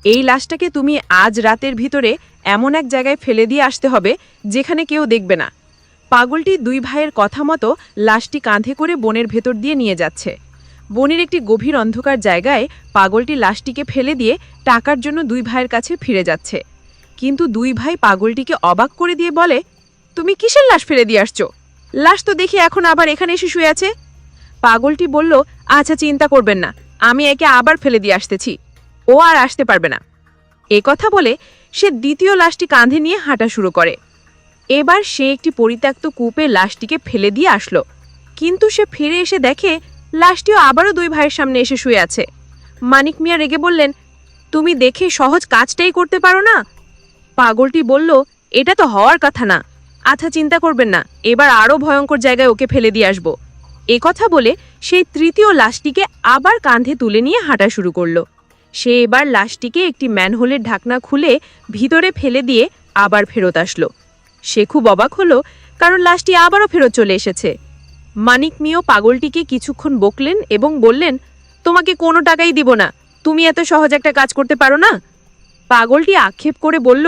এই লাশটাকে তুমি আজ রাতের ভিতরে এমন এক জায়গায় ফেলে দিয়ে আসতে হবে যেখানে কেউ দেখবে না। পাগলটি দুই ভাইয়ের কথা মতো লাশটি কাঁধে করে বনের ভেতর দিয়ে নিয়ে যাচ্ছে। বনের একটি গভীর অন্ধকার জায়গায় পাগলটি লাশটিকে ফেলে দিয়ে টাকার জন্য দুই ভাইয়ের কাছে ফিরে যাচ্ছে। কিন্তু দুই ভাই পাগলটিকে অবাক করে দিয়ে বলে, তুমি কিসের লাশ ফেলে দিয়ে আসছো? লাশ তো দেখি এখন আবার এখানে এসে শুয়ে আছে। পাগলটি বলল, আচ্ছা চিন্তা করবেন না, আমি একে আবার ফেলে দিয়ে আসতেছি, ও আর আসতে পারবে না। এ কথা বলে সে দ্বিতীয় লাশটি কাঁধে নিয়ে হাঁটা শুরু করে। এবার সে একটি পরিত্যক্ত কূপে লাশটিকে ফেলে দিয়ে আসলো, কিন্তু সে ফিরে এসে দেখে লাশটিও আবারও দুই ভাইয়ের সামনে এসে শুয়ে আছে। মানিক মিয়া রেগে বললেন, তুমি দেখে সহজ কাজটাই করতে পারো না? পাগলটি বলল, এটা তো হওয়ার কথা না। আচ্ছা চিন্তা করবেন না, এবার আরও ভয়ঙ্কর জায়গায় ওকে ফেলে দিয়ে আসবো। এ কথা বলে সেই তৃতীয় লাশটিকে আবার কাঁধে তুলে নিয়ে হাঁটা শুরু করলো। সে এবার লাশটিকে একটি ম্যানহোলের ঢাকনা খুলে ভিতরে ফেলে দিয়ে আবার ফেরত আসলো। সে খুব অবাক হলো, কারণ লাশটি আবারও ফেরত চলে এসেছে। মানিক মিয়া পাগলটিকে কিছুক্ষণ বকলেন এবং বললেন, তোমাকে কোনো টাকাই দিব না, তুমি এত সহজ একটা কাজ করতে পারো না? পাগলটি আক্ষেপ করে বলল,